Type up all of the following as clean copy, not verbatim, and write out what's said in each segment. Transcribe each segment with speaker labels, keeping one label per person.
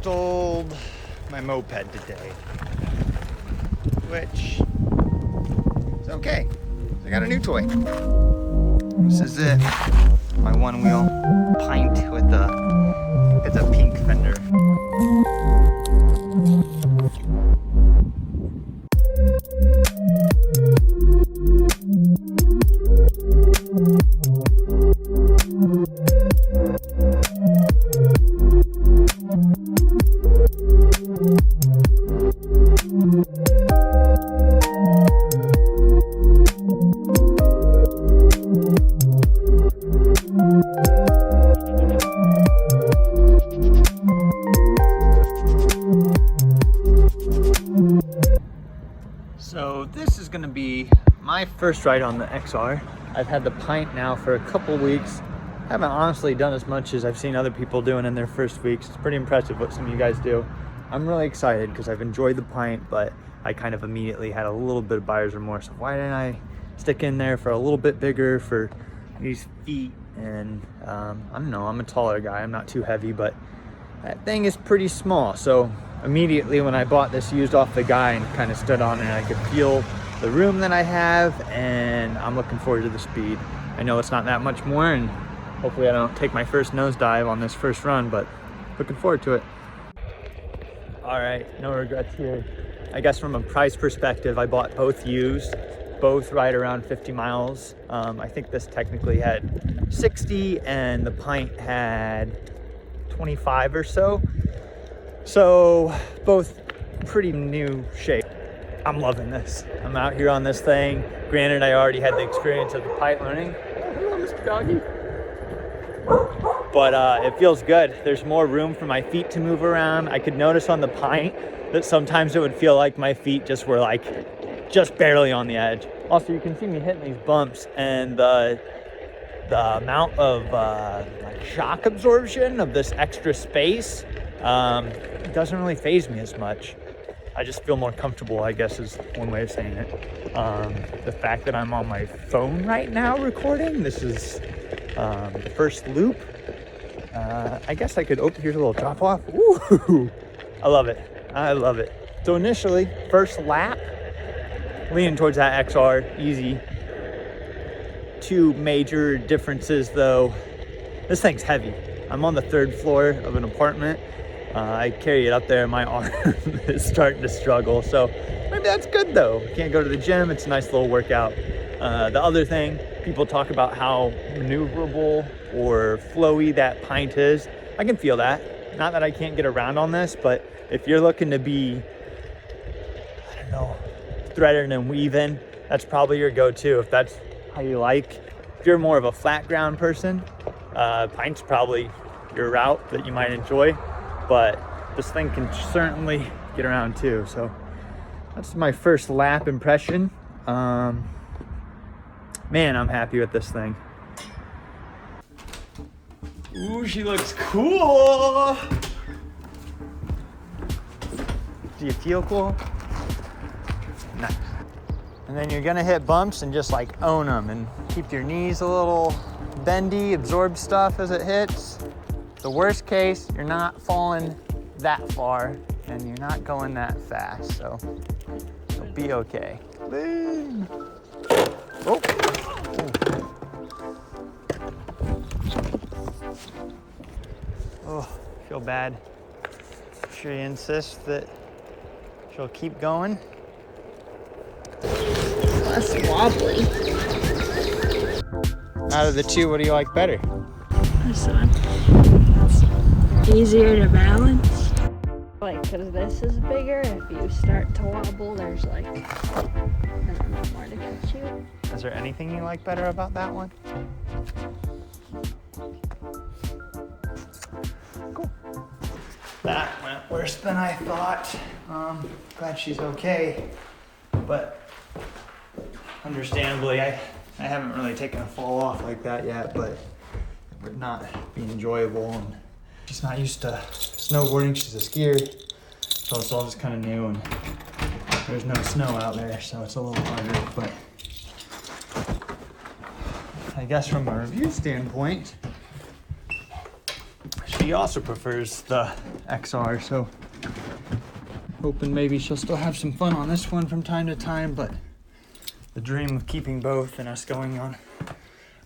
Speaker 1: installed my moped today, which is okay. I got a new toy. This is it. My Onewheel Pint with it's a pink fender. So this is gonna be my first ride on the XR. I've had the Pint now for a couple weeks. I haven't honestly done as much as I've seen other people doing in their first weeks. It's pretty impressive what some of you guys do. I'm really excited because I've enjoyed the Pint, but I kind of immediately had a little bit of buyer's remorse. Why didn't I stick in there for a little bit bigger for these feet? And I don't know, I'm a taller guy, I'm not too heavy, but that thing is pretty small. So immediately when I bought this used off the guy and kind of stood on it, I could feel the room that I have, and I'm looking forward to the speed. I know it's not that much more, and hopefully I don't take my first nosedive on this first run, but looking forward to it. All right, no regrets here. I guess from a price perspective, I bought both used, both right around 50 miles. I think this technically had 60 and the Pint had 25 or so. So both pretty new shape. I'm loving this. I'm out here on this thing. Granted, I already had the experience of the Pint learning. Oh, hello, Mr. Doggy. But it feels good. There's more room for my feet to move around. I could notice on the Pint that sometimes it would feel like my feet just were like just barely on the edge. Also, you can see me hitting these bumps, and the amount of like shock absorption of this extra space doesn't really faze me as much. I just feel more comfortable, I guess is one way of saying it. The fact that I'm on my phone right now recording, this is the first loop. I guess I could open, here's a little drop off. Ooh, I love it. I love it. So initially, first lap, leaning towards that XR, easy. Two major differences though. This thing's heavy. I'm on the 3rd floor of an apartment. I carry it up there, my arm is starting to struggle. So maybe that's good though. Can't go to the gym, it's a nice little workout. The other thing, people talk about how maneuverable or flowy that Pint is. I can feel that. Not that I can't get around on this, but if you're looking to be, I don't know, threading and weaving, that's probably your go-to if that's how you like. If you're more of a flat ground person, Pint's probably your route that you might enjoy, but this thing can certainly get around too. So that's my first lap impression. Man, I'm happy with this thing. Ooh, she looks cool. Do you feel cool? Nice. And then you're gonna hit bumps and just like own them and keep your knees a little bendy, absorb stuff as it hits. The worst case, you're not falling that far and you're not going that fast, so you'll be okay. Lean. Oh. Oh, feel bad. She insists that she'll keep going.
Speaker 2: Less wobbly.
Speaker 1: Out of the two, what do you like better?
Speaker 2: This one. It's easier to balance. Like, because this is bigger, if you start to wobble, there's like, I don't know, more to catch you.
Speaker 1: Is there anything you like better about that one? Cool. That went worse than I thought. Glad she's okay, but understandably, I haven't really taken a fall off like that yet, but it would not be enjoyable. And she's not used to snowboarding. She's a skier, so it's all just kind of new, and there's no snow out there, so it's a little harder. But I guess from a review standpoint, she she also prefers the XR, so hoping maybe she'll still have some fun on this one from time to time, but the dream of keeping both and us going on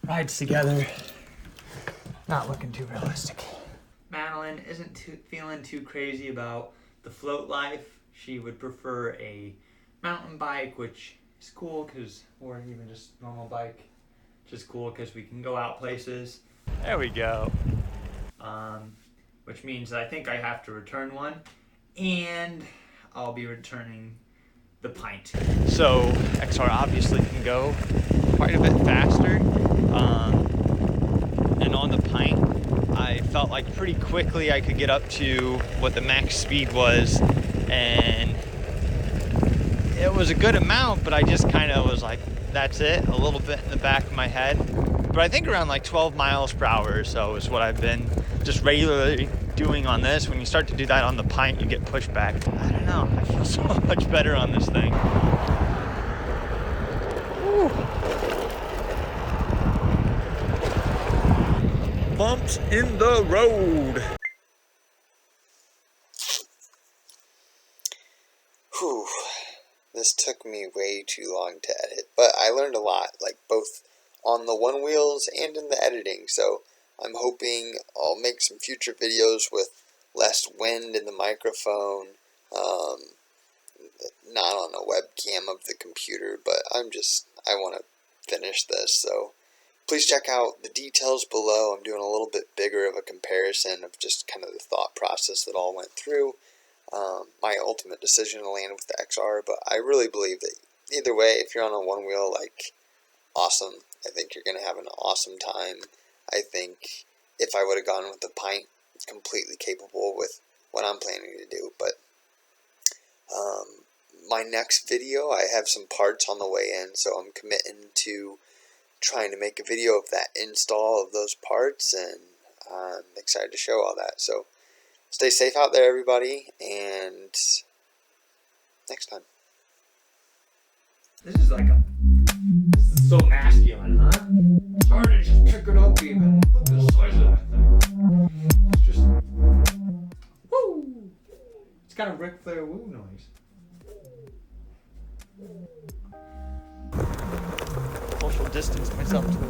Speaker 1: rides together, not looking too realistic. Madeline isn't feeling too crazy about the float life. She would prefer a mountain bike, which is cool because, or even just normal bike, which is cool because we can go out places. There we go. Which means I think I have to return one, and I'll be returning the Pint. So XR obviously can go quite a bit faster, and on the Pint I felt like pretty quickly I could get up to what the max speed was, and it was a good amount, but I just kind of was like, that's it, a little bit in the back of my head. But I think around like 12 miles per hour or so is what I've been just regularly doing on this. When you start to do that on the Pint, you get pushed back. I don't know, I feel so much better on this thing. Woo. Bumps in the road.
Speaker 3: Whew. This took me way too long to edit, but I learned a lot, like both on the one wheels and in the editing, so I'm hoping I'll make some future videos with less wind in the microphone, not on a webcam of the computer, but I want to finish this, so please check out the details below. I'm doing a little bit bigger of a comparison of just kind of the thought process that all went through. My ultimate decision to land with the XR, but I really believe that either way, if you're on a one wheel, like, awesome. I think you're going to have an awesome time. I think if I would have gone with the Pint, it's completely capable with what I'm planning to do, but my next video, I have some parts on the way in, so I'm committing to trying to make a video of that install of those parts, and I'm excited to show all that. So stay safe out there, everybody, and next time.
Speaker 1: This is so masculine, huh? It's hard to just pick it up even. Look at the size of that thing. It's just, woo! It's got a Ric Flair woo noise. Social distance myself to the